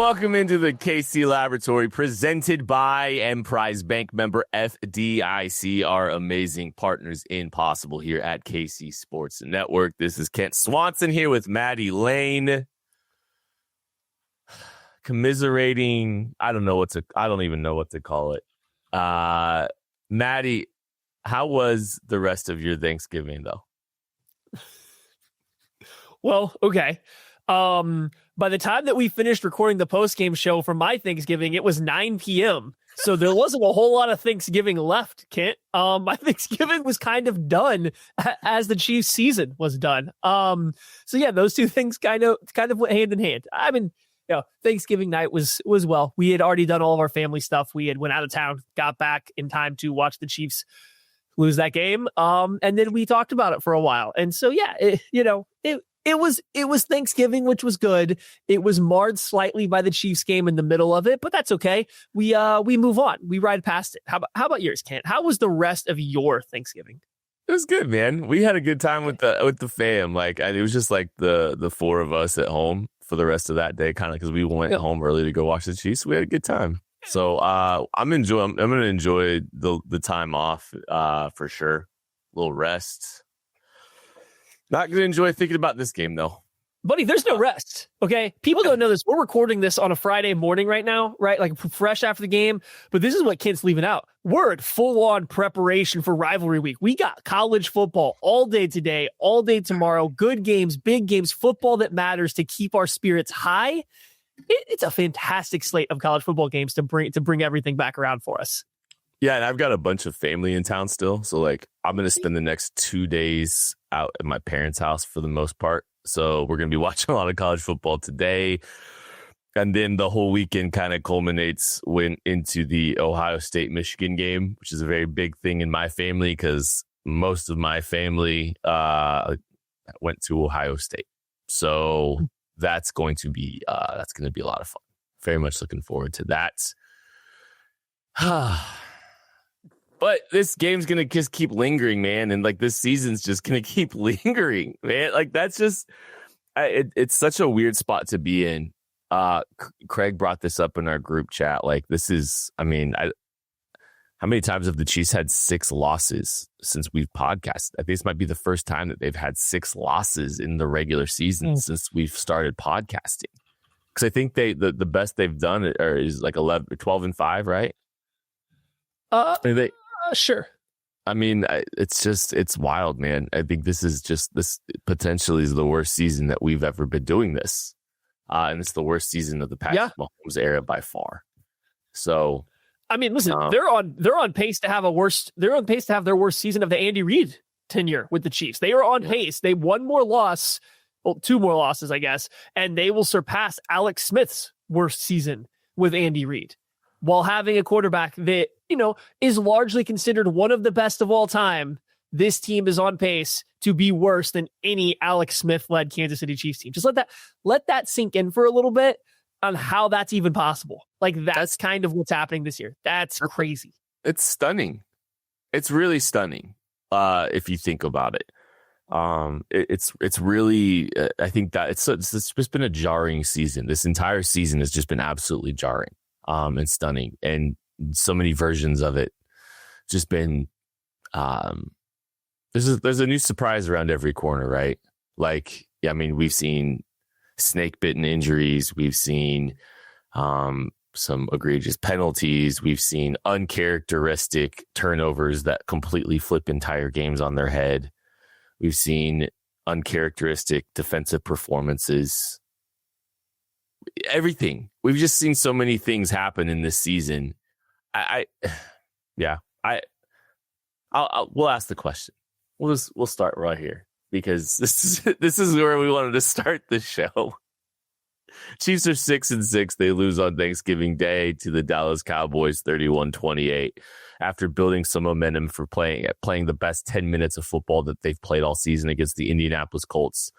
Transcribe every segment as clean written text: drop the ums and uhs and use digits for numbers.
welcome into the KC Laboratory presented by Emprise Bank member FDIC, our amazing partners in Possible here at KC Sports Network. This is Kent Swanson here with Maddie Lane. Commiserating, I don't even know what to call it. Maddie, how was the rest of your Thanksgiving though? Well, okay. By the time that we finished recording the post-game show for my Thanksgiving, it was 9 p.m. So there wasn't a whole lot of Thanksgiving left, Kent. My Thanksgiving was kind of done as the Chiefs season was done. So yeah, those two things kind of went hand in hand. I mean, Thanksgiving night was well. We had already done all of our family stuff. We had went out of town, got back in time to watch the Chiefs lose that game. And then we talked about it for a while. And so yeah, it was Thanksgiving, which was good. It was marred slightly by the Chiefs game in the middle of it, but that's okay. We move on. We ride past it. How about yours, Kent? How was the rest of your Thanksgiving? It was good, man. We had a good time with the fam. It was just like the four of us at home for the rest of that day, kind of because we went home early to go watch the Chiefs. We had a good time. So I'm going to enjoy the time off for sure. A little rest. Not going to enjoy thinking about this game, though. Buddy, there's no rest, okay? People don't know this. We're recording this on a Friday morning right now, right? Like fresh after the game. But this is what Kent's leaving out. We're at full-on preparation for rivalry week. We got college football all day today, all day tomorrow. Good games, big games, football that matters to keep our spirits high. It's a fantastic slate of college football games to bring everything back around for us. Yeah, and I've got a bunch of family in town still. So, I'm going to spend the next 2 days out at my parents' house for the most part. So, we're going to be watching a lot of college football today. And then the whole weekend kind of culminates into the Ohio State-Michigan game, which is a very big thing in my family because most of my family went to Ohio State. So, that's going to be a lot of fun. Very much looking forward to that. But this game's going to just keep lingering, man. And this season's just going to keep lingering, man. That's just, it's such a weird spot to be in. Craig brought this up in our group chat. How many times have the Chiefs had 6 losses since we've podcasted? I think this might be the first time that they've had 6 losses in the regular season since we've started podcasting. Because I think the best they've done is 12-5, right? Sure. I mean, it's wild, man. I think this potentially is the worst season that we've ever been doing this. And it's the worst season of the Patrick Mahomes era by far. So, I mean, listen, they're on pace to have their worst season of the Andy Reid tenure with the Chiefs. They are on pace. They 2 more losses, I guess, and they will surpass Alex Smith's worst season with Andy Reid, while having a quarterback that, is largely considered one of the best of all time. This team is on pace to be worse than any Alex Smith-led Kansas City Chiefs team. Just let that sink in for a little bit on how that's even possible. That's kind of what's happening this year. That's crazy. It's stunning. It's really stunning if you think about it. It's really, I think that it's just been a jarring season. This entire season has just been absolutely jarring. And stunning, and so many versions of it just been there's a new surprise around every corner, right? We've seen snake bitten injuries, we've seen some egregious penalties, we've seen uncharacteristic turnovers that completely flip entire games on their head, we've seen uncharacteristic defensive performances. Everything. We've just seen so many things happen in this season. We'll ask the question. We'll start right here because this is where we wanted to start the show. Chiefs are 6-6. They lose on Thanksgiving Day to the Dallas Cowboys 31-28 after building some momentum for playing the best 10 minutes of football that they've played all season against the Indianapolis Colts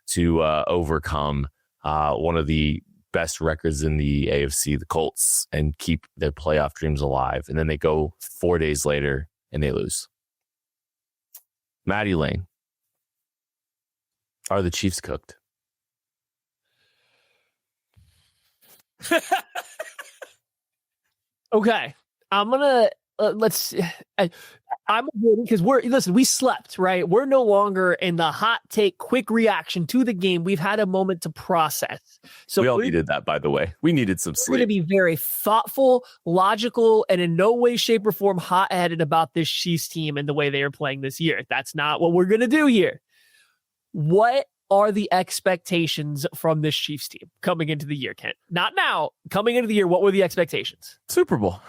to overcome one of the best records in the AFC, the Colts, and keep their playoff dreams alive. And then they go 4 days later and they lose. Maddie Lane, are the Chiefs cooked? Okay. I'm going to, I'm because we slept, right? We're no longer in the hot take, quick reaction to the game. We've had a moment to process. So we all needed that, by the way. We needed some sleep. We're going to be very thoughtful, logical, and in no way, shape, or form hot-headed about this Chiefs team and the way they are playing this year. That's not what we're going to do here. What are the expectations from this Chiefs team coming into the year, Kent? Not now. Coming into the year, what were the expectations? Super Bowl.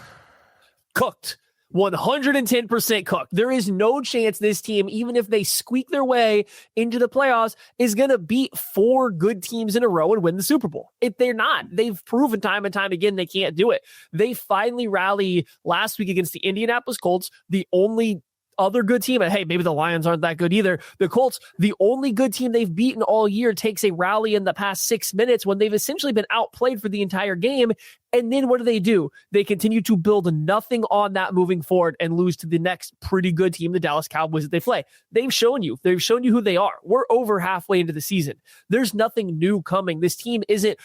Cooked. 110% cooked. There is no chance this team, even if they squeak their way into the playoffs, is going to beat 4 good teams in a row and win the Super Bowl. If they're not, they've proven time and time again they can't do it. They finally rally last week against the Indianapolis Colts, the only other good team, and hey, maybe the Lions aren't that good either. The Colts, the only good team they've beaten all year, takes a rally in the past 6 minutes when they've essentially been outplayed for the entire game. And then what do? They continue to build nothing on that moving forward and lose to the next pretty good team, the Dallas Cowboys, that they play. They've shown you who they are. We're over halfway into the season. There's nothing new coming. This team isn't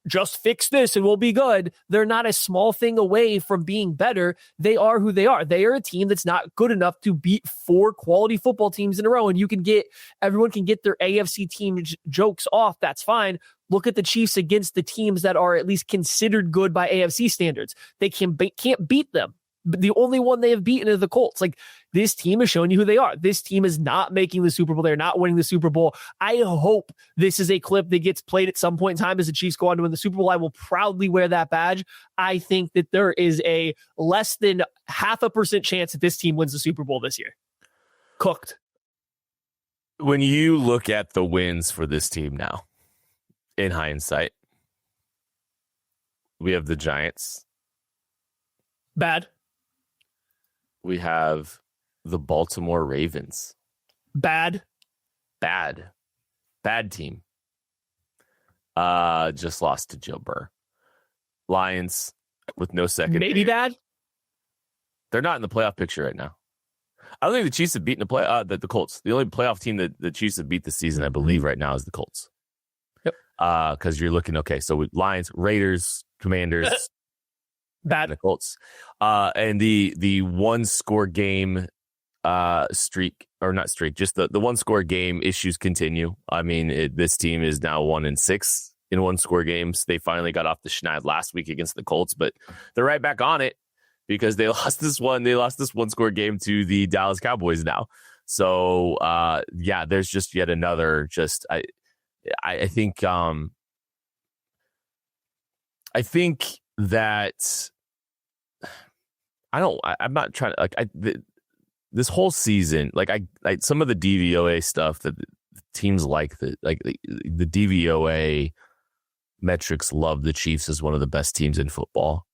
just fix this and we'll be good. They're not a small thing away from being better. They are who they are. They are a team that's not good enough to beat 4 quality football teams in a row. And everyone can get their AFC team jokes off. That's fine. Look at the Chiefs against the teams that are at least considered good by AFC standards. They can't beat them. But the only one they have beaten is the Colts. Like, this team is showing you who they are. This team is not making the Super Bowl. They're not winning the Super Bowl. I hope this is a clip that gets played at some point in time as the Chiefs go on to win the Super Bowl. I will proudly wear that badge. I think that there is a less than 0.5% chance that this team wins the Super Bowl this year. Cooked. When you look at the wins for this team now, in hindsight, we have the Giants. Bad. We have the Baltimore Ravens. Bad team. Just lost to Joe Burr. Lions with no second. Maybe bad. They're not in the playoff picture right now. I don't think the Chiefs have beaten the Colts. The only playoff team that the Chiefs have beat this season, I believe, right now is the Colts. Yep. Because you're looking, okay, so with Lions, Raiders, Commanders, bad. The Colts. And the one score game streak, or not streak, just the one score game issues continue. I mean, this team is now 1-6 in one score games. They finally got off the schneid last week against the Colts, but they're right back on it because they lost this one score game to the Dallas Cowboys now. So there's just yet another I think that I'm not trying to this whole season, some of the DVOA stuff that teams like the DVOA metrics love the Chiefs as one of the best teams in football.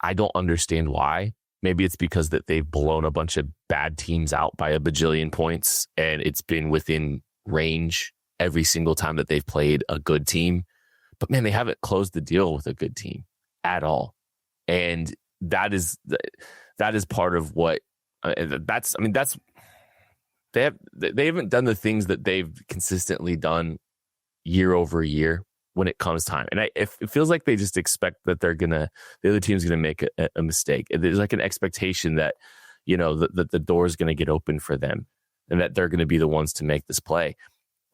I don't understand why. Maybe it's because that they've blown a bunch of bad teams out by a bajillion points and it's been within range every single time that they've played a good team. But man, they haven't closed the deal with a good team at all. And that is part of what they haven't done the things that they've consistently done year over year when it comes time. And it feels like they just expect that the other team's going to make a mistake. There's like an expectation that, that the door is going to get open for them and that they're going to be the ones to make this play.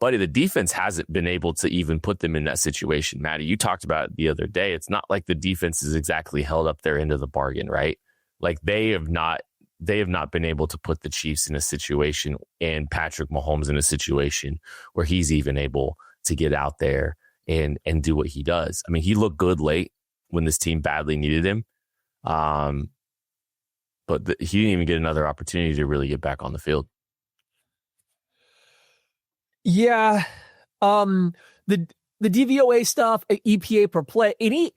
But the defense hasn't been able to even put them in that situation. Maddie, you talked about it the other day. It's not like the defense is exactly held up their end of the bargain, right? Like they have not been able to put the Chiefs in a situation and Patrick Mahomes in a situation where he's even able to get out there and do what he does. I mean, he looked good late when this team badly needed him. But he didn't even get another opportunity to really get back on the field. Yeah. The DVOA stuff, EPA per play, any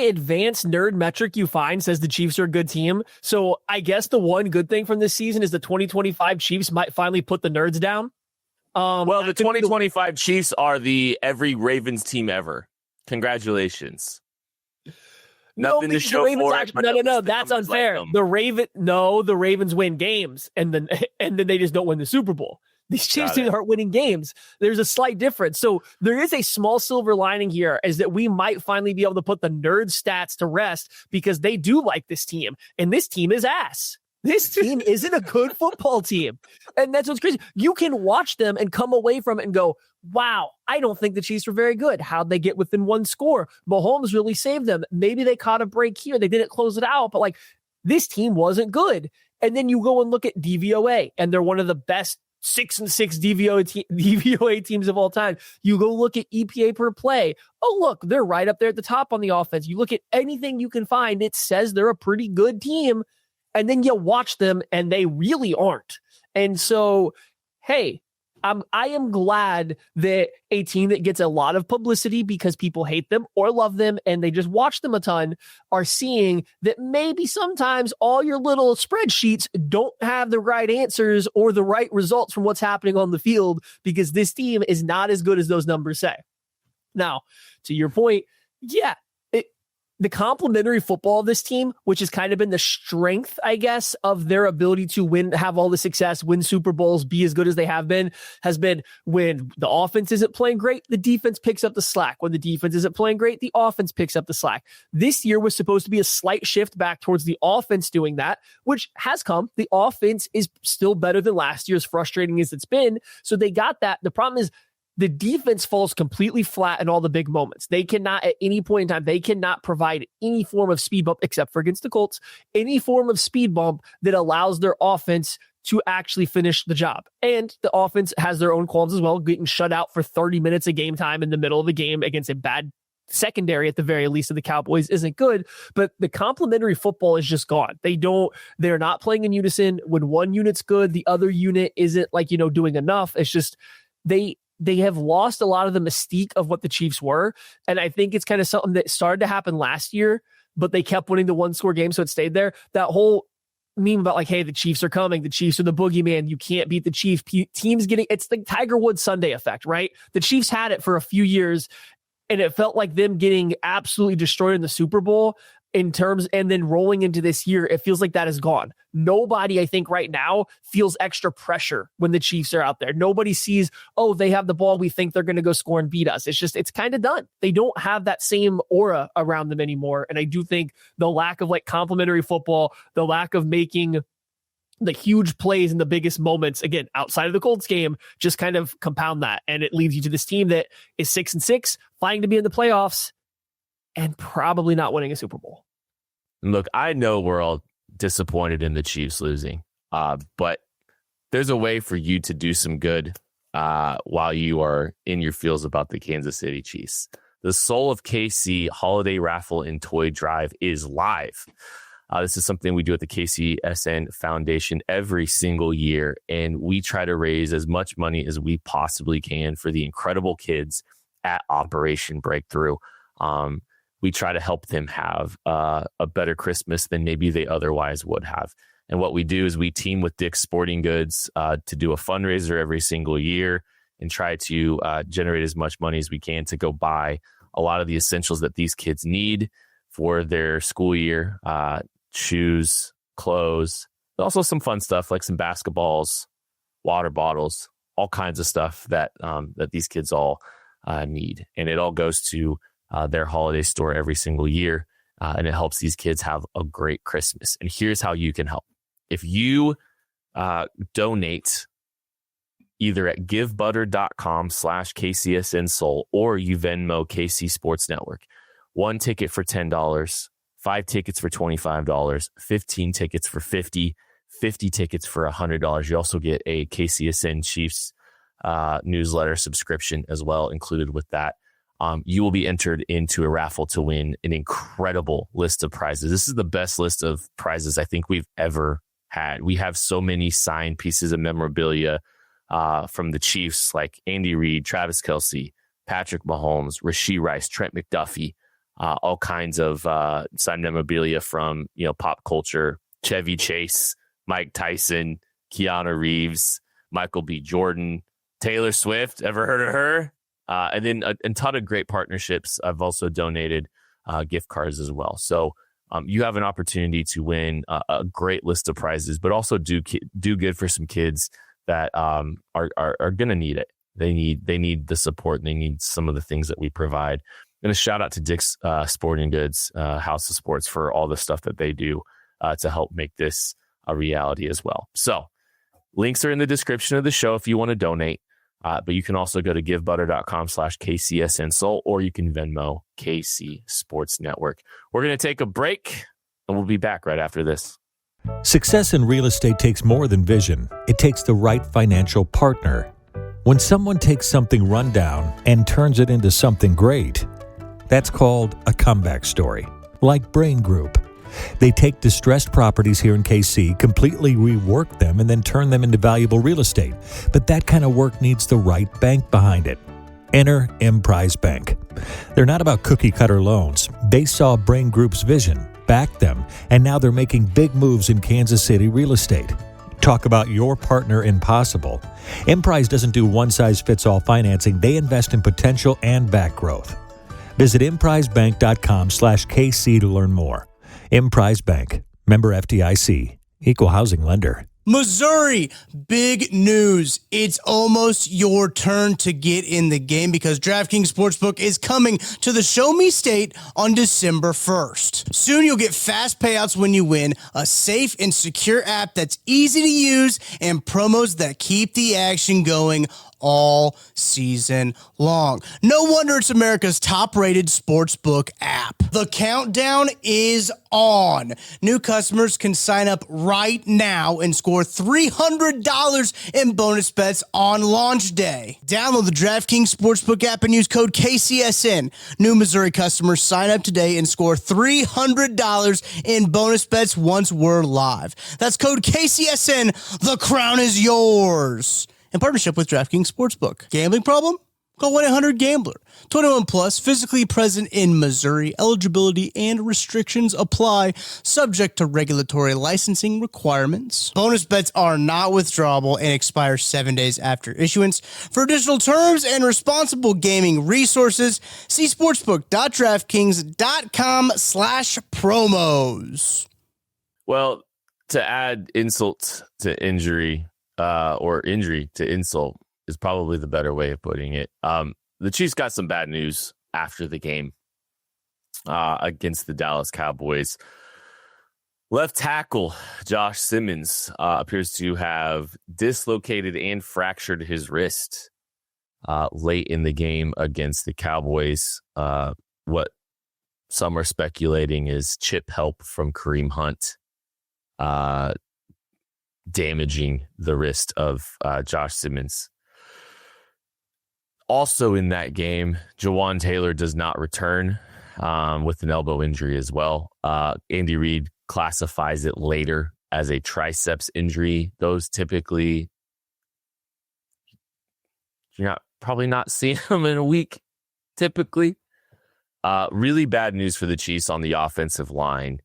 advanced nerd metric you find says the Chiefs are a good team. So I guess the one good thing from this season is the 2025 Chiefs might finally put the nerds down. Well, the 2025 Chiefs are the every Ravens team ever. Congratulations. Nothing to show for it. No. That's unfair. The Ravens win games and then they just don't win the Super Bowl. These Chiefs teams aren't winning games. There's a slight difference. So there is a small silver lining here, is that we might finally be able to put the nerd stats to rest, because they do like this team, and this team is ass. This team isn't a good football team. And that's what's crazy. You can watch them and come away from it and go, wow, I don't think the Chiefs were very good. How'd they get within one score? Mahomes really saved them. Maybe they caught a break here. They didn't close it out, but like, this team wasn't good. And then you go and look at DVOA, and they're one of the best 6-6 DVOA teams of all time. You go look at EPA per play. Oh, look, they're right up there at the top on the offense. You look at anything you can find, it says they're a pretty good team. And then you watch them and they really aren't. And so, hey, I am glad that a team that gets a lot of publicity because people hate them or love them and they just watch them a ton are seeing that maybe sometimes all your little spreadsheets don't have the right answers or the right results from what's happening on the field, because this team is not as good as those numbers say. Now, to your point, yeah, the complementary football of this team, which has kind of been the strength, I guess, of their ability to win, have all the success, win Super Bowls, be as good as they have been, has been when the offense isn't playing great, the defense picks up the slack. When the defense isn't playing great, the offense picks up the slack. This year was supposed to be a slight shift back towards the offense doing that, which has come. The offense is still better than last year, as frustrating as it's been. So they got that. The problem is, the defense falls completely flat in all the big moments. They cannot, at any point in time, they cannot provide any form of speed bump, except for against the Colts, any form of speed bump that allows their offense to actually finish the job. And the offense has their own qualms as well, getting shut out for 30 minutes of game time in the middle of the game against a bad secondary, at the very least, of the Cowboys isn't good. But the complementary football is just gone. They're not playing in unison. When one unit's good, the other unit isn't doing enough. It's just, they have lost a lot of the mystique of what the Chiefs were. And I think it's kind of something that started to happen last year, but they kept winning the one-score game, so it stayed there. That whole meme about hey, the Chiefs are coming, the Chiefs are the boogeyman, you can't beat the Chiefs. Teams it's the Tiger Woods Sunday effect, right? The Chiefs had it for a few years, and it felt like them getting absolutely destroyed in the Super Bowl and then rolling into this year, it feels like that is gone. Nobody, I think right now, feels extra pressure when the Chiefs are out there. Nobody sees, oh, they have the ball, we think they're going to go score and beat us. It's kind of done. They don't have that same aura around them anymore. And I do think the lack of complementary football, the lack of making the huge plays in the biggest moments, again, outside of the Colts game, just kind of compound that. And it leads you to this team that is 6-6, fighting to be in the playoffs, and probably not winning a Super Bowl. Look, I know we're all disappointed in the Chiefs losing, but there's a way for you to do some good while you are in your feels about the Kansas City Chiefs. The Soul of KC Holiday Raffle and Toy Drive is live. This is something we do at the KCSN Foundation every single year, and we try to raise as much money as we possibly can for the incredible kids at Operation Breakthrough. We try to help them have a better Christmas than maybe they otherwise would have. And what we do is we team with Dick's Sporting Goods to do a fundraiser every single year and try to generate as much money as we can to go buy a lot of the essentials that these kids need for their school year. Shoes, clothes, but also some fun stuff like some basketballs, water bottles, all kinds of stuff that these kids all need. And it all goes to their holiday store every single year, and it helps these kids have a great Christmas. And here's how you can help. If you donate either at givebutter.com/KCSNSoul or you Venmo KC Sports Network, 1 ticket for $10, 5 tickets for $25, 15 tickets for $50, 50 tickets for $100. You also get a KCSN Chiefs newsletter subscription as well included with that. You will be entered into a raffle to win an incredible list of prizes. This is the best list of prizes I think we've ever had. We have so many signed pieces of memorabilia from the Chiefs, like Andy Reid, Travis Kelce, Patrick Mahomes, Rashee Rice, Trent McDuffie, all kinds of signed memorabilia from pop culture, Chevy Chase, Mike Tyson, Keanu Reeves, Michael B. Jordan, Taylor Swift. Ever heard of her? And then a ton of great partnerships. I've also donated gift cards as well. So you have an opportunity to win a great list of prizes, but also do good for some kids that are going to need it. They need the support. And they need some of the things that we provide. And a shout out to Dick's Sporting Goods, House of Sports, for all the stuff that they do to help make this a reality as well. So links are in the description of the show if you want to donate. But you can also go to givebutter.com/KCSNSoul, or you can Venmo KC Sports Network. We're going to take a break, and we'll be back right after this. Success in real estate takes more than vision. It takes the right financial partner. When someone takes something rundown and turns it into something great, that's called a comeback story, like Brain Group. They take distressed properties here in KC, completely rework them, and then turn them into valuable real estate. But that kind of work needs the right bank behind it. Enter Emprise Bank. They're not about cookie-cutter loans. They saw Brain Group's vision, backed them, and now they're making big moves in Kansas City real estate. Talk about your partner in possible. Emprise doesn't do one-size-fits-all financing. They invest in potential and back growth. Visit emprisebank.com/KC to learn more. Emprise Bank, member FDIC, equal housing lender. Missouri, big news. It's almost your turn to get in the game because DraftKings Sportsbook is coming to the Show Me State on December 1st. Soon you'll get fast payouts when you win, a safe and secure app that's easy to use, and promos that keep the action going all season long. No wonder it's America's top-rated sportsbook app. The countdown is on. New customers can sign up right now and score $300 in bonus bets on launch day. Download the DraftKings Sportsbook app and use code KCSN. New Missouri customers sign up today and score $300 in bonus bets once we're live. That's code KCSN. The crown is yours. In partnership with DraftKings Sportsbook. Gambling problem? Call 1-800-GAMBLER. 21 plus, physically present in Missouri. Eligibility and restrictions apply, subject to regulatory licensing requirements. Bonus bets are not withdrawable and expire 7 days after issuance. For additional terms and responsible gaming resources, see sportsbook.draftkings.com/promos. Well, to add insult to injury, or injury to insult, is probably the better way of putting it. The Chiefs got some bad news after the game against the Dallas Cowboys. Left tackle Josh Simmons appears to have dislocated and fractured his wrist late in the game against the Cowboys. What some are speculating is chip help from Kareem Hunt damaging the wrist of Josh Simmons. Also in that game, Jawan Taylor does not return with an elbow injury as well. Andy Reid classifies it later as a triceps injury. Those typically, you're probably not seeing them in a week, typically. Really bad news for the Chiefs on the offensive line.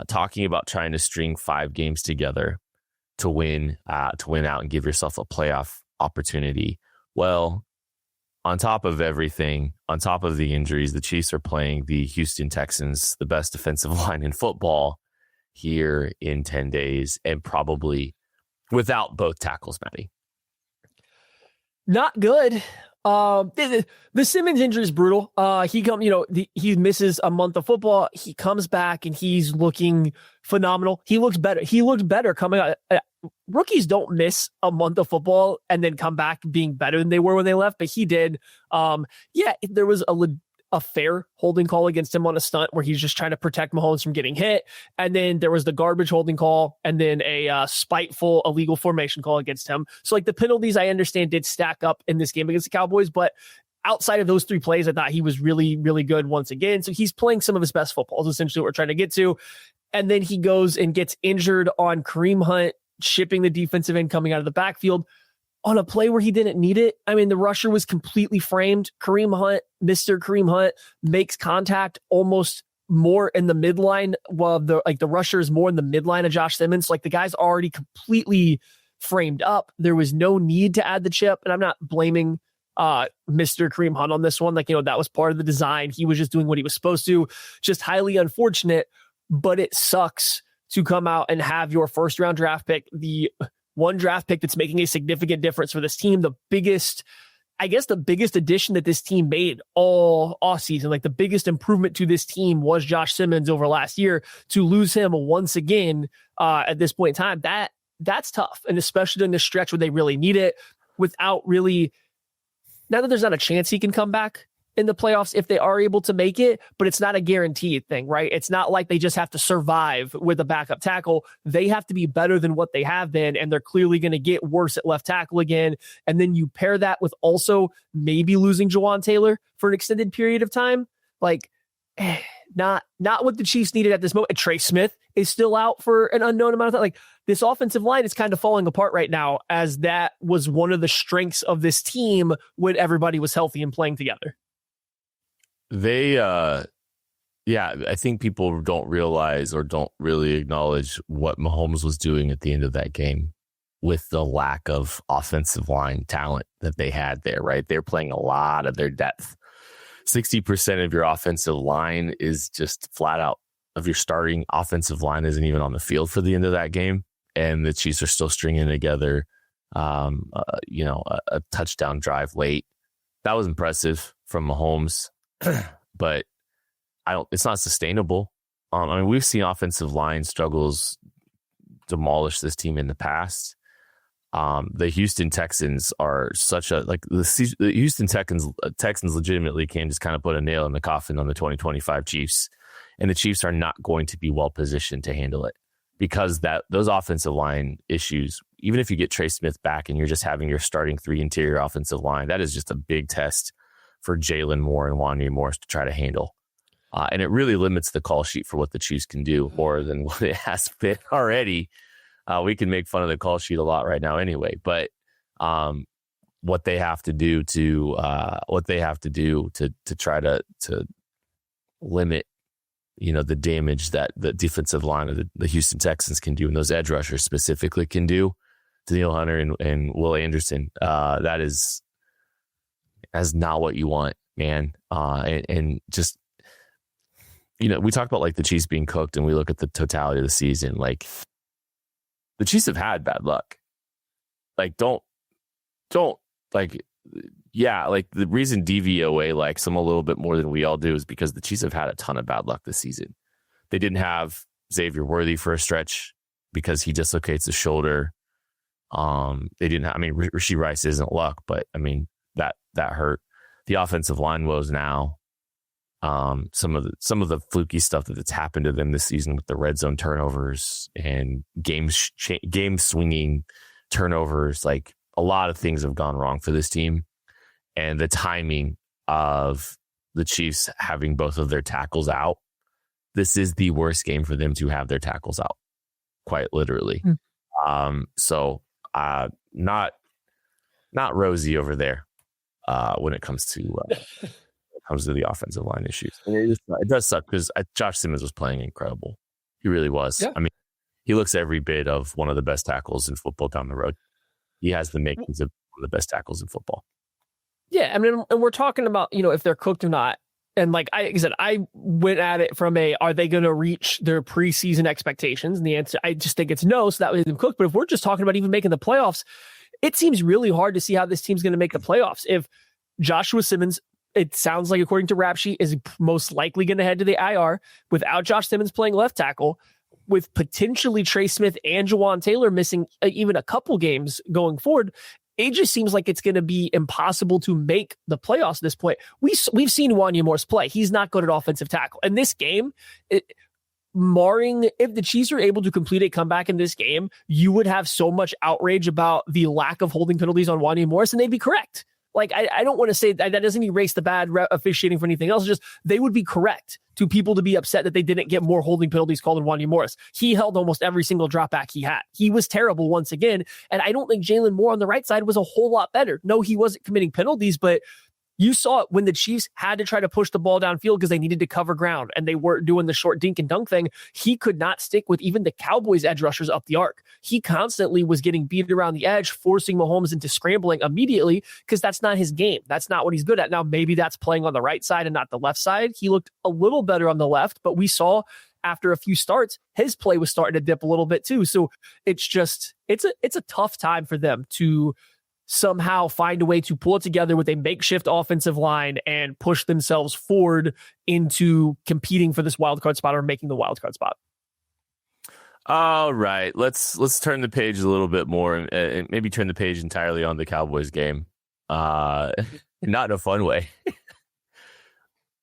Talking about trying to string 5 games together to win out and give yourself a playoff opportunity. Well, on top of everything, on top of the injuries, the Chiefs are playing the Houston Texans, the best defensive line in football, here in 10 days, and probably without both tackles, Maddie. Not good. The Simmons injury is brutal. He misses a month of football. He comes back and he's looking phenomenal. He looks better. He looked better coming out. Rookies don't miss a month of football and then come back being better than they were when they left, but he did. There was a fair holding call against him on a stunt where he's just trying to protect Mahomes from getting hit. And then there was the garbage holding call and then a spiteful illegal formation call against him. So like the penalties, I understand, did stack up in this game against the Cowboys, but outside of those 3 plays, I thought he was really, really good once again. So he's playing some of his best football is essentially what we're trying to get to. And then he goes and gets injured on Kareem Hunt, shipping the defensive end coming out of the backfield on a play where he didn't need it. I mean, the rusher was completely framed. Mr. Kareem Hunt makes contact almost more in the midline, while the rusher is more in the midline of Josh Simmons. Like the guy's already completely framed up. There was no need to add the chip, and I'm not blaming Mr. Kareem Hunt on this one. That was part of the design. He was just doing what he was supposed to. Just highly unfortunate, but it sucks to come out and have your first round draft pick, the one draft pick that's making a significant difference for this team. The biggest addition that this team made all offseason, like the biggest improvement to this team was Josh Simmons over last year. To lose him once again at this point in time, that's tough. And especially in the stretch where they really need it, without really, not that there's not a chance he can come back in the playoffs if they are able to make it, but it's not a guaranteed thing, right? It's not like they just have to survive with a backup tackle. They have to be better than what they have been, and they're clearly going to get worse at left tackle again. And then you pair that with also maybe losing Jawan Taylor for an extended period of time. Like, not what the Chiefs needed at this moment. Trey Smith is still out for an unknown amount of time. Like, this offensive line is kind of falling apart right now, as that was one of the strengths of this team when everybody was healthy and playing together. I think people don't realize or don't really acknowledge what Mahomes was doing at the end of that game with the lack of offensive line talent that they had there, right? They're playing a lot of their depth. 60% of your offensive line is just flat out of your starting offensive line isn't even on the field for the end of that game. And the Chiefs are still stringing together, a touchdown drive late. That was impressive from Mahomes. But it's not sustainable. We've seen offensive line struggles demolish this team in the past. The Houston Texans are the Houston Texans legitimately can just kind of put a nail in the coffin on the 2025 Chiefs, and the Chiefs are not going to be well positioned to handle it because those offensive line issues, even if you get Trey Smith back and you're just having your starting 3 interior offensive line, that is just a big test for Jalen Moore and Wanya Morris to try to handle. And it really limits the call sheet for what the Chiefs can do more than what it has been already. We can make fun of the call sheet a lot right now anyway, but what they have to do to try to limit, the damage that the defensive line of the Houston Texans can do, and those edge rushers specifically can do, Danielle Hunter and Will Anderson, that's not what you want, man. And just, we talk about like the Chiefs being cooked, and we look at the totality of the season. Like, the Chiefs have had bad luck. Like, don't like, yeah, like the reason DVOA likes them a little bit more than we all do is because the Chiefs have had a ton of bad luck this season. They didn't have Xavier Worthy for a stretch because he dislocates his shoulder. They didn't have, Rashee Rice isn't luck, but that hurt. The offensive line woes now. Some of the fluky stuff that's happened to them this season with the red zone turnovers and game swinging turnovers, like a lot of things have gone wrong for this team, and the timing of the Chiefs having both of their tackles out. This is the worst game for them to have their tackles out, quite literally. So not rosy over there. When it comes to the offensive line issues, and it does suck because Josh Simmons was playing incredible. He really was. Yeah. He looks every bit of one of the best tackles in football down the road. He has the makings of one of the best tackles in football. Yeah, and we're talking about if they're cooked or not. And like I said, I went at it from are they going to reach their preseason expectations? And the answer, I just think it's no. So that way they're cooked. But if we're just talking about even making the playoffs, it seems really hard to see how this team's going to make the playoffs. If Joshua Simmons, it sounds like according to Rap Sheet, is most likely going to head to the IR without Josh Simmons playing left tackle, with potentially Trey Smith and Jawan Taylor missing even a couple games going forward, it just seems like it's going to be impossible to make the playoffs at this point. We've seen Wanya Morris play. He's not good at offensive tackle. And this game, if the Chiefs are able to complete a comeback in this game, you would have so much outrage about the lack of holding penalties on Wanya Morris, and they'd be correct. Like, I don't want to say that doesn't erase the bad officiating for anything else. It's just they would be correct to people to be upset that they didn't get more holding penalties called on Wanya Morris. He held almost every single drop back he had. He was terrible once again. And I don't think Jalen Moore on the right side was a whole lot better. No, he wasn't committing penalties, but you saw it when the Chiefs had to try to push the ball downfield because they needed to cover ground and they weren't doing the short dink and dunk thing. He could not stick with even the Cowboys edge rushers up the arc. He constantly was getting beat around the edge, forcing Mahomes into scrambling immediately because that's not his game. That's not what he's good at. Now, maybe that's playing on the right side and not the left side. He looked a little better on the left, but we saw after a few starts, his play was starting to dip a little bit too. So it's a tough time for them to somehow find a way to pull it together with a makeshift offensive line and push themselves forward into competing for this wild card spot or making the wild card spot. All right, let's turn the page a little bit more and maybe turn the page entirely on the Cowboys game. Not in a fun way.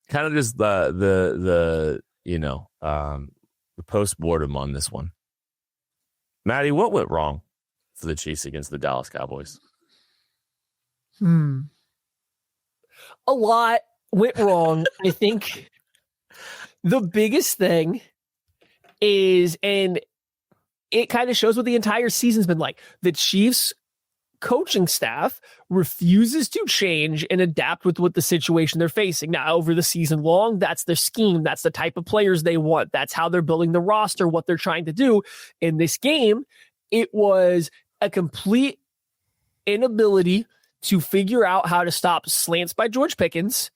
Kind of just the post-mortem on this one. Maddie, what went wrong for the Chiefs against the Dallas Cowboys? A lot went wrong. I think the biggest thing is, and it kind of shows what the entire season's been like, the Chiefs coaching staff refuses to change and adapt with what the situation they're facing. Now, over the season long, that's their scheme. That's the type of players they want. That's how they're building the roster, what they're trying to do. In this game, it was a complete inability to figure out how to stop slants by George Pickens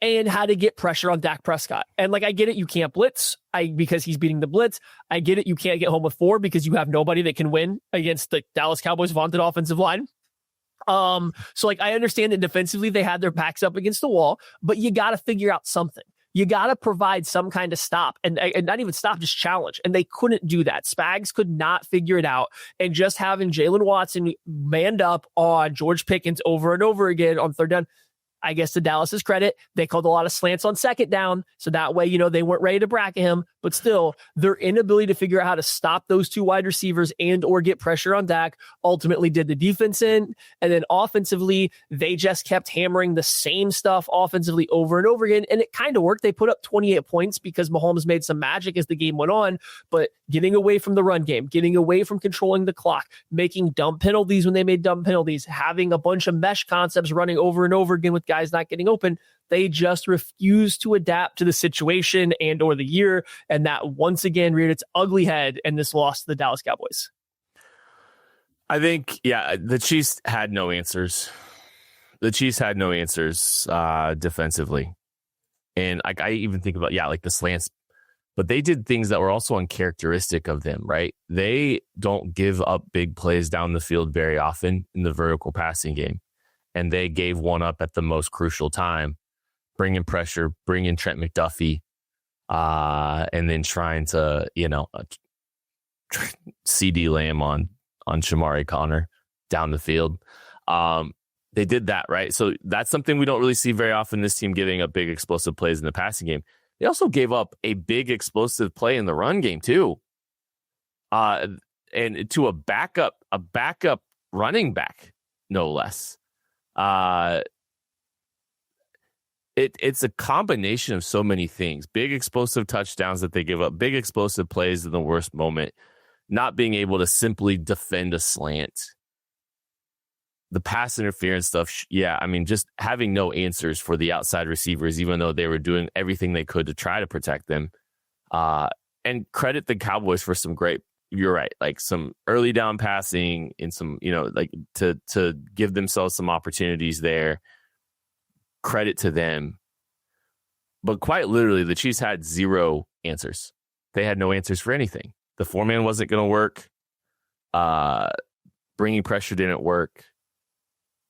and how to get pressure on Dak Prescott. And like, I get it, you can't blitz because he's beating the blitz. I get it, you can't get home with 4 because you have nobody that can win against the Dallas Cowboys' vaunted offensive line. So like, I understand that defensively they had their backs up against the wall, but you got to figure out something. You got to provide some kind of stop and not even stop, just challenge. And they couldn't do that. Spags could not figure it out. And just having Jalen Watson manned up on George Pickens over and over again on third down, I guess to Dallas's credit, they called a lot of slants on second down. So that way, they weren't ready to bracket him, but still their inability to figure out how to stop those 2 wide receivers and or get pressure on Dak ultimately did the defense in. And then offensively, they just kept hammering the same stuff offensively over and over again. And it kind of worked. They put up 28 points because Mahomes made some magic as the game went on, but getting away from the run game, getting away from controlling the clock, making dumb penalties when they made dumb penalties, having a bunch of mesh concepts running over and over again with guys not getting open. They just refuse to adapt to the situation and or the year. And that once again reared its ugly head in this loss to the Dallas Cowboys. I think, the Chiefs had no answers. The Chiefs had no answers defensively. And I even think about, like the slants, but they did things that were also uncharacteristic of them, right? They don't give up big plays down the field very often in the vertical passing game. And they gave one up at the most crucial time, bringing pressure, bringing Trent McDuffie, and then trying to, CD Lamb on Shamari Connor down the field. They did that, right? So that's something we don't really see very often, this team giving up big explosive plays in the passing game. They also gave up a big explosive play in the run game too. And to a backup running back, no less. It's a combination of so many things. Big explosive touchdowns that they give up, big explosive plays in the worst moment, not being able to simply defend a slant. The pass interference stuff, just having no answers for the outside receivers, even though they were doing everything they could to try to protect them. And credit the Cowboys for some great, you're right, like some early down passing and some, to give themselves some opportunities there. Credit to them. But quite literally, the Chiefs had 0 answers. They had no answers for anything. The 4-man wasn't going to work. Bringing pressure didn't work.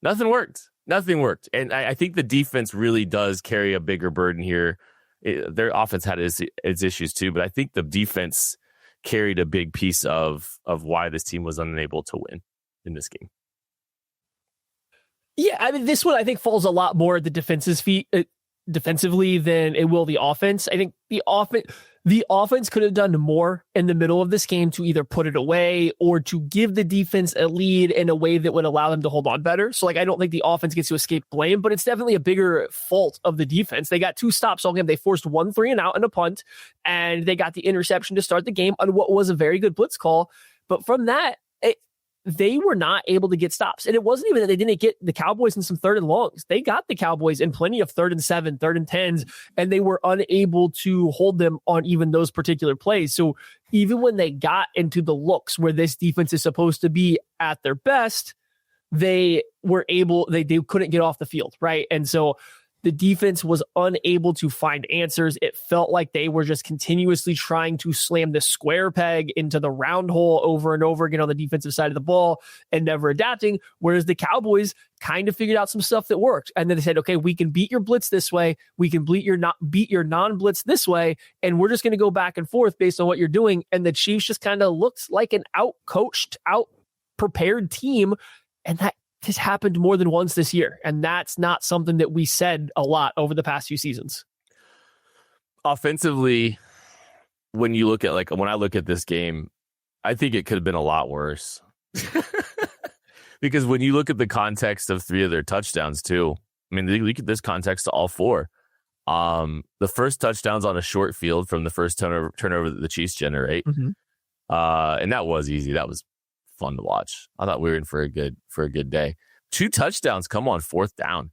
Nothing worked. And I think the defense really does carry a bigger burden here. Their offense had its issues too, but I think the defense carried a big piece of why this team was unable to win in this game. Yeah, I mean, this one I think falls a lot more at the defense's feet defensively than it will the offense. I think the offense could have done more in the middle of this game to either put it away or to give the defense a lead in a way that would allow them to hold on better. So I don't think the offense gets to escape blame, but it's definitely a bigger fault of the defense. They got 2 stops all game. They forced 1 3-and-out and a punt, and they got the interception to start the game on what was a very good blitz call. But from that, they were not able to get stops. And it wasn't even that they didn't get the Cowboys in some 3rd and longs. They got the Cowboys in plenty of 3rd and 7, 3rd and 10s, and they were unable to hold them on even those particular plays. So even when they got into the looks where this defense is supposed to be at their best, they couldn't get off the field, right? And so the defense was unable to find answers. It felt like they were just continuously trying to slam the square peg into the round hole over and over again on the defensive side of the ball and never adapting. Whereas the Cowboys kind of figured out some stuff that worked. And then they said, okay, we can beat your blitz this way. We can beat your non-blitz this way. And we're just going to go back and forth based on what you're doing. And the Chiefs just kind of looked like an out-coached, out-prepared team. And that has happened more than once this year. And that's not something that we said a lot over the past few seasons. Offensively, when you look at when I look at this game, I think it could have been a lot worse. Because when you look at the context of 3 of their touchdowns too, I mean, look at this context to all 4. The first touchdown's on a short field from the first turnover that the Chiefs generate. Mm-hmm. And that was easy. That was fun to watch. I thought we were in for a good day. 2 touchdowns come on 4th down.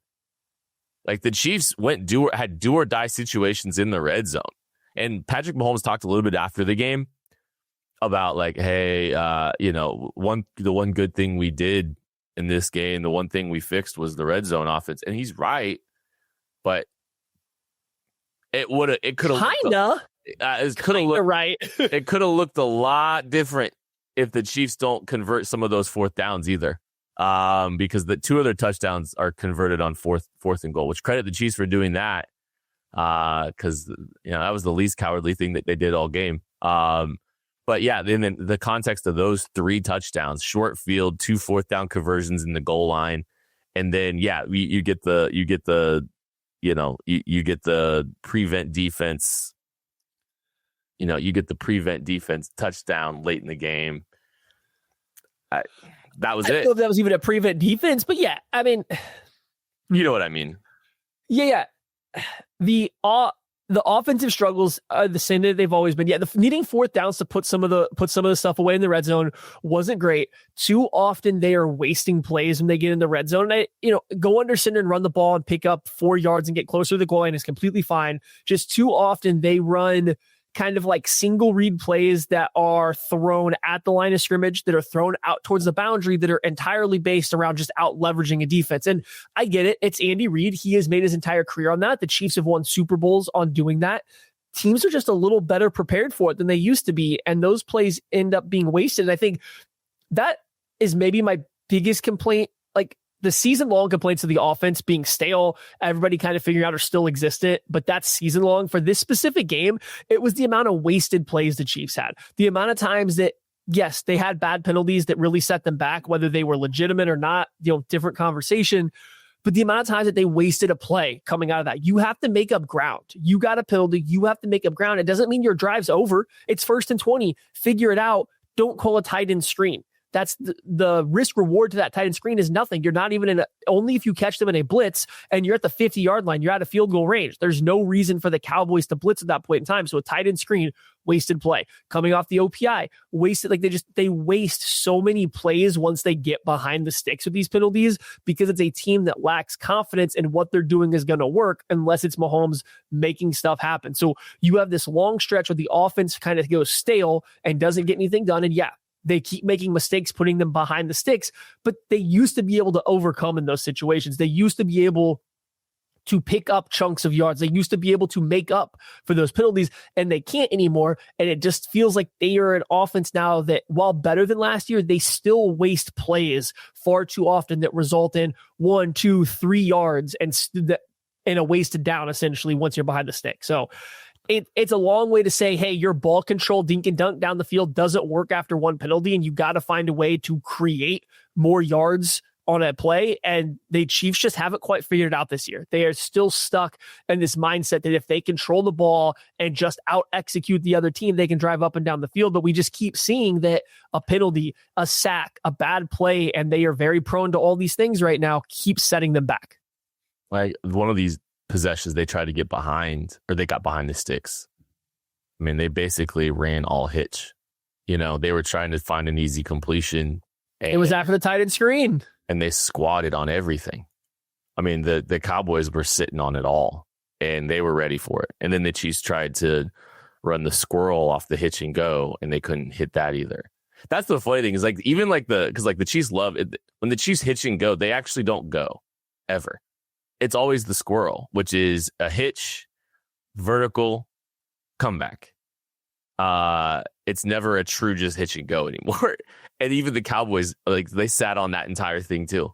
Like the Chiefs had do or die situations in the red zone. And Patrick Mahomes talked a little bit after the game about hey, the one good thing we did in this game, the one thing we fixed was the red zone offense. And he's right, but it could have right. It could have looked a lot different if the Chiefs don't convert some of those 4th downs either. Because the 2 of their touchdowns are converted on fourth and goal, which credit the Chiefs for doing that. Because that was the least cowardly thing that they did all game. But yeah, then the context of those 3 touchdowns, short field, 2 4th down conversions in the goal line, and then you get the prevent defense. You get the prevent defense touchdown late in the game. That was it. I don't know if that was even a prevent defense, but yeah, I mean, you know what I mean. Yeah. The offensive struggles are the same that they've always been. Yeah, needing 4th downs to put some of the stuff away in the red zone wasn't great. Too often they are wasting plays when they get in the red zone. Go under center and run the ball and pick up 4 yards and get closer to the goal line is completely fine. Just too often they run kind of like single read plays that are thrown at the line of scrimmage, that are thrown out towards the boundary, that are entirely based around just out leveraging a defense. And I get it. It's Andy Reid. He has made his entire career on that. The Chiefs have won Super Bowls on doing that. Teams are just a little better prepared for it than they used to be. And those plays end up being wasted. And I think that is maybe my biggest complaint. The season-long complaints of the offense being stale, everybody kind of figuring out are still existent, but that's season-long. For this specific game, it was the amount of wasted plays the Chiefs had. The amount of times that, yes, they had bad penalties that really set them back, whether they were legitimate or not, different conversation. But the amount of times that they wasted a play coming out of that, you have to make up ground. You got a penalty, you have to make up ground. It doesn't mean your drive's over. It's 1st and 20. Figure it out. Don't call a tight end screen. That's the risk reward to that tight end screen is nothing. You're not even only if you catch them in a blitz and you're at the 50-yard line, you're out of field goal range. There's no reason for the Cowboys to blitz at that point in time. So a tight end screen, wasted play. Coming off the OPI, wasted. They waste so many plays once they get behind the sticks with these penalties because it's a team that lacks confidence in what they're doing is going to work unless it's Mahomes making stuff happen. So you have this long stretch where the offense kind of goes stale and doesn't get anything done. And they keep making mistakes, putting them behind the sticks, but they used to be able to overcome in those situations. They used to be able to pick up chunks of yards. They used to be able to make up for those penalties, and they can't anymore. And it just feels like they are an offense now that, while better than last year, they still waste plays far too often that result in 1, 2, 3 yards and a wasted down, essentially, once you're behind the stick. So it's a long way to say, hey, your ball control, dink and dunk down the field doesn't work after one penalty, and you got to find a way to create more yards on a play. And the Chiefs just haven't quite figured it out this year. They are still stuck in this mindset that if they control the ball and just out execute the other team, they can drive up and down the field. But we just keep seeing that a penalty, a sack, a bad play, and they are very prone to all these things right now, keep setting them back. Like one of these possessions they tried to get behind, or they got behind the sticks. I mean, they basically ran all hitch. They were trying to find an easy completion. It was after the tight end screen. And they squatted on everything. I mean, the Cowboys were sitting on it all, and they were ready for it. And then the Chiefs tried to run the squirrel off the hitch and go, and they couldn't hit that either. That's the funny thing is because the Chiefs love it. When the Chiefs hitch and go, they actually don't go ever. it's always the squirrel, which is a hitch, vertical, comeback. It's never a true just hitch and go anymore. And even the Cowboys, like, they sat on that entire thing too,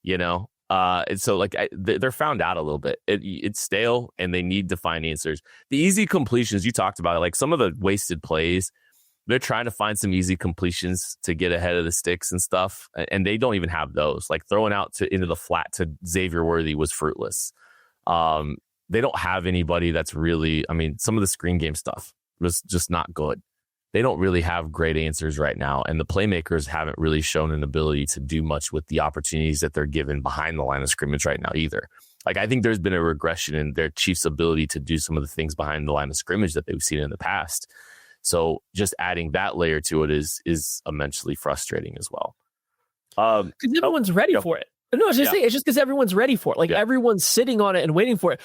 you know? And so, like, they're found out a little bit. It's stale, and they need to find answers. The easy completions you talked about, like some of the wasted plays, they're trying to find some easy completions to get ahead of the sticks and stuff, and they don't even have those. Like throwing out into the flat to Xavier Worthy was fruitless. They don't have anybody that's really, I mean, some of the screen game stuff was just not good. They don't really have great answers right now, and the playmakers haven't really shown an ability to do much with the opportunities that they're given behind the line of scrimmage right now either. Like, I think there's been a regression in their Chiefs' ability to do some of the things behind the line of scrimmage that they've seen in the past. So just adding that layer to it is immensely frustrating as well. Because everyone's ready for it. No, it's just because everyone's ready for it. Like everyone's sitting on it and waiting for it.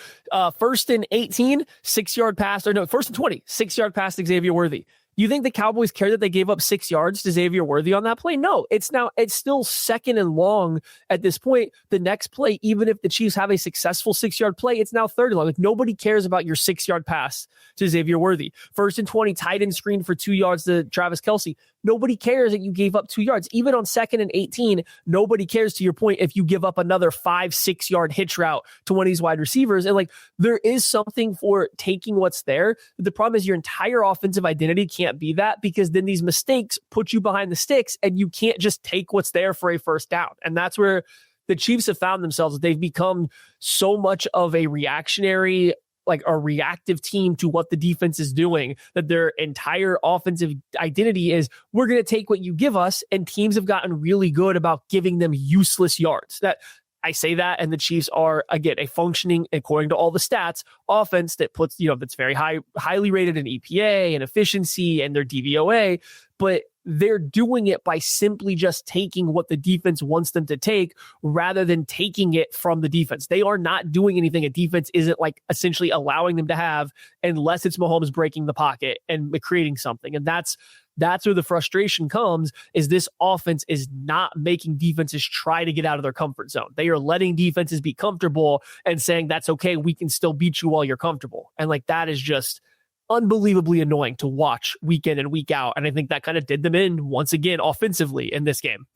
First and 18, 6-yard pass, or no, first and 20, 6-yard pass to Xavier Worthy. You think the Cowboys care that they gave up 6 yards to Xavier Worthy on that play? No, it's still second and long at this point. The next play, even if the Chiefs have a successful 6-yard play, it's now third and long. Like, nobody cares about your 6-yard pass to Xavier Worthy. First and 20, tight end screen for 2 yards to Travis Kelce. Nobody cares that you gave up 2 yards. Even on second and 18, nobody cares, to your point, if you give up another 5-6 yard hitch route to one of these wide receivers. And like, there is something for taking what's there. The problem is your entire offensive identity can't be that, because then these mistakes put you behind the sticks and you can't just take what's there for a first down. And that's where the Chiefs have found themselves. They've become so much of a reactionary, like a reactive team to what the defense is doing, that their entire offensive identity is, we're going to take what you give us. And teams have gotten really good about giving them useless yards. That I say that, and the Chiefs are, again, a functioning, according to all the stats, offense that puts, that's very highly rated in EPA and efficiency and their DVOA, but they're doing it by simply just taking what the defense wants them to take rather than taking it from the defense. They are not doing anything a defense isn't like essentially allowing them to have, unless it's Mahomes breaking the pocket and creating something. And that's where the frustration comes, is this offense is not making defenses try to get out of their comfort zone. They are letting defenses be comfortable and saying, that's okay, we can still beat you while you're comfortable. And like, that is just unbelievably annoying to watch week in and week out. And I think that kind of did them in once again offensively in this game.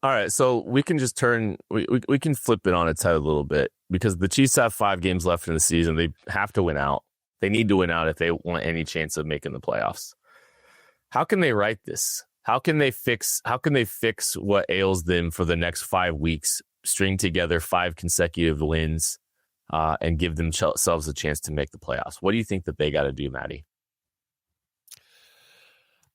All right, so we can just we can flip it on its head a little bit, because the Chiefs have 5 games left in the season. They have to win out. They need to win out if they want any chance of making the playoffs. How can they right this? How can they fix what ails them for the next 5 weeks, string together 5 consecutive wins, and give themselves a chance to make the playoffs? What do you think that they got to do, Maddie?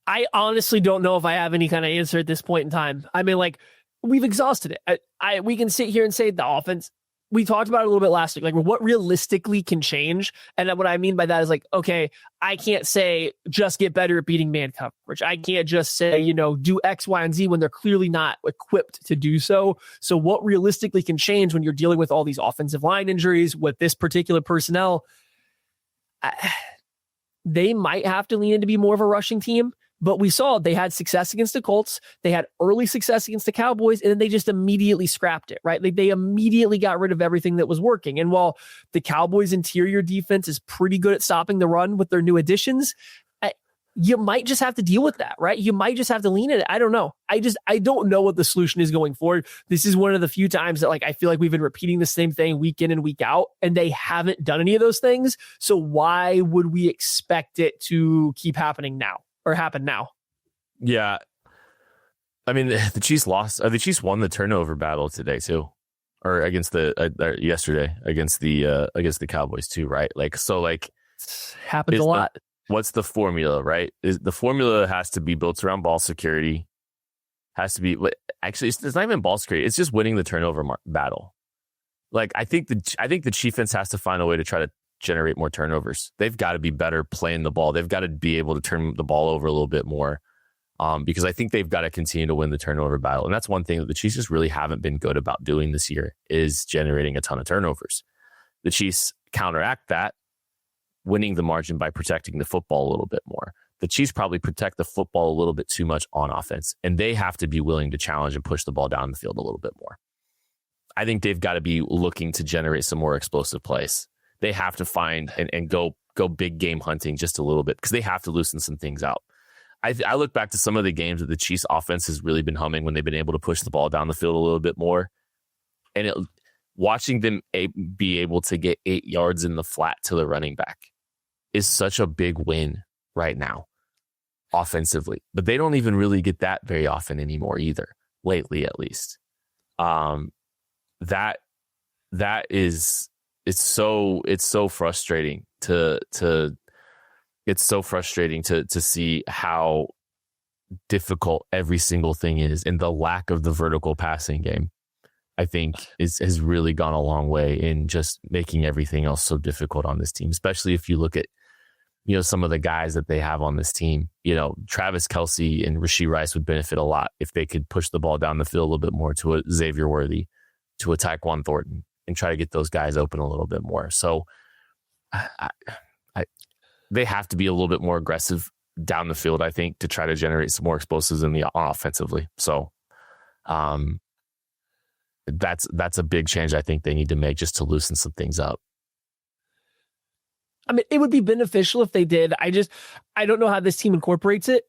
I honestly don't know if I have any kind of answer at this point in time. I mean, like, we've exhausted it. We can sit here and say the offense. We talked about it a little bit last week, like what realistically can change. And what I mean by that is, like, okay, I can't say just get better at beating man coverage. I can't just say, do X, Y, and Z when they're clearly not equipped to do so. So what realistically can change when you're dealing with all these offensive line injuries with this particular personnel? They might have to lean in to be more of a rushing team. But we saw they had success against the Colts. They had early success against the Cowboys, and then they just immediately scrapped it, right? They immediately got rid of everything that was working. And while the Cowboys' interior defense is pretty good at stopping the run with their new additions, you might just have to deal with that, right? You might just have to lean in it. I don't know. I don't know what the solution is going forward. This is one of the few times that, like, I feel like we've been repeating the same thing week in and week out, and they haven't done any of those things. So why would we expect it to keep happening now? Or happen now? Yeah, I mean, the Chiefs lost. The Chiefs won the turnover battle today too, or against yesterday against the Cowboys too, right? Like, so, like, happens a lot. What's the formula, right? The formula has to be built around ball security. Has to be, actually, it's not even ball security. It's just winning the turnover battle. Like, I think the Chiefs has to find a way to try to generate more turnovers. They've got to be better playing the ball. They've got to be able to turn the ball over a little bit more, because I think they've got to continue to win the turnover battle. And that's one thing that the Chiefs just really haven't been good about doing this year, is generating a ton of turnovers. The Chiefs counteract that, winning the margin by protecting the football a little bit more. The Chiefs probably protect the football a little bit too much on offense, and they have to be willing to challenge and push the ball down the field a little bit more. I think they've got to be looking to generate some more explosive plays. They have to find and go big game hunting just a little bit because they have to loosen some things out. I look back to some of the games that the Chiefs offense has really been humming when they've been able to push the ball down the field a little bit more. And watching them be able to get 8 yards in the flat to the running back is such a big win right now, offensively. But they don't even really get that very often anymore either, lately at least. That is it's so frustrating to see how difficult every single thing is, and the lack of the vertical passing game, I think, has really gone a long way in just making everything else so difficult on this team, especially if you look at, some of the guys that they have on this team. Travis Kelce and Rashee Rice would benefit a lot if they could push the ball down the field a little bit more to a Xavier Worthy, to a Tyquan Thornton, and try to get those guys open a little bit more. So they have to be a little bit more aggressive down the field, I think, to try to generate some more explosives offensively. So that's a big change I think they need to make just to loosen some things up. I mean, it would be beneficial if they did. I don't know how this team incorporates it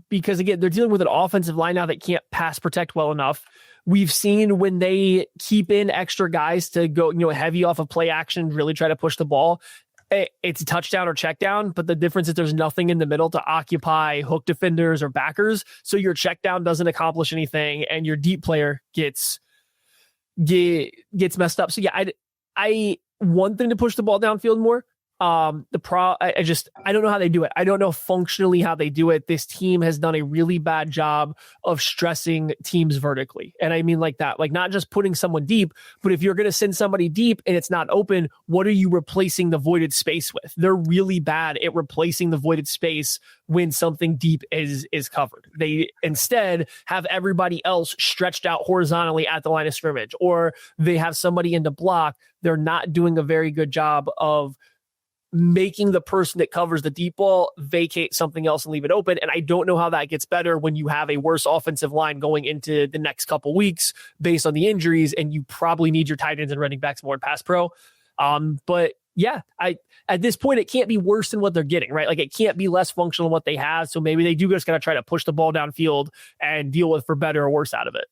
because, again, they're dealing with an offensive line now that can't pass protect well enough. We've seen when they keep in extra guys to go, heavy off of play action, really try to push the ball, it's a touchdown or check down. But the difference is there's nothing in the middle to occupy hook defenders or backers. So your check down doesn't accomplish anything and your deep player gets messed up. So yeah, I want them to push the ball downfield more. I don't know how they do it. I don't know functionally how they do it. This team has done a really bad job of stressing teams vertically. And I mean like that, like not just putting someone deep, but if you're going to send somebody deep and it's not open, what are you replacing the voided space with? They're really bad at replacing the voided space when something deep is covered. They instead have everybody else stretched out horizontally at the line of scrimmage, or they have somebody in the block. They're not doing a very good job of making the person that covers the deep ball vacate something else and leave it open. And I don't know how that gets better when you have a worse offensive line going into the next couple weeks based on the injuries, and you probably need your tight ends and running backs more in pass pro. But yeah, at this point, it can't be worse than what they're getting, right? Like it can't be less functional than what they have. So maybe they do just got to try to push the ball downfield and deal with for better or worse out of it.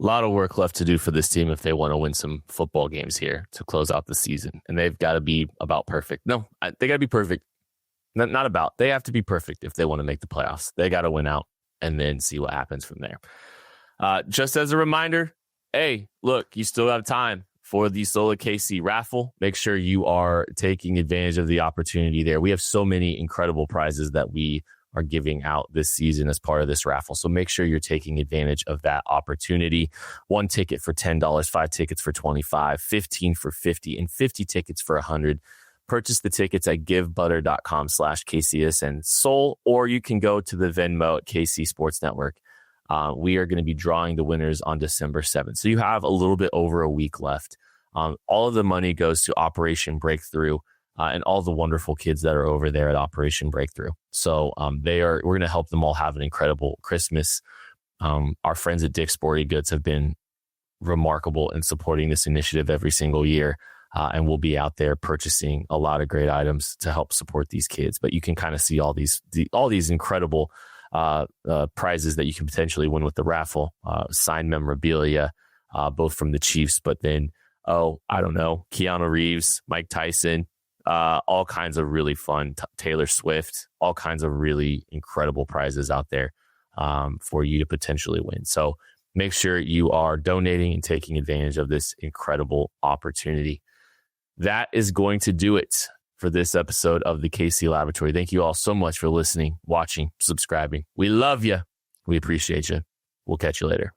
A lot of work left to do for this team if they want to win some football games here to close out the season. And they've got to be about perfect. No, they got to be perfect. Not about. They have to be perfect if they want to make the playoffs. They got to win out and then see what happens from there. Just as a reminder, hey, look, you still have time for the Solar KC raffle. Make sure you are taking advantage of the opportunity there. We have so many incredible prizes that we are giving out this season as part of this raffle. So make sure you're taking advantage of that opportunity. 1 ticket for $10, 5 tickets for $25, 15 for $50, and 50 tickets for $100. Purchase the tickets at givebutter.com/KCSN Soul, or you can go to the Venmo at KC Sports Network. We are going to be drawing the winners on December 7th. So you have a little bit over a week left. All of the money goes to Operation Breakthrough. And all the wonderful kids that are over there at Operation Breakthrough. So we're going to help them all have an incredible Christmas. Our friends at Dick's Sporting Goods have been remarkable in supporting this initiative every single year. And we'll be out there purchasing a lot of great items to help support these kids. But you can kind of see all these incredible prizes that you can potentially win with the raffle, signed memorabilia, both from the Chiefs, but then, Keanu Reeves, Mike Tyson, all kinds of really fun, Taylor Swift, all kinds of really incredible prizes out there for you to potentially win. So make sure you are donating and taking advantage of this incredible opportunity. That is going to do it for this episode of the KC Laboratory. Thank you all so much for listening, watching, subscribing. We love you. We appreciate you. We'll catch you later.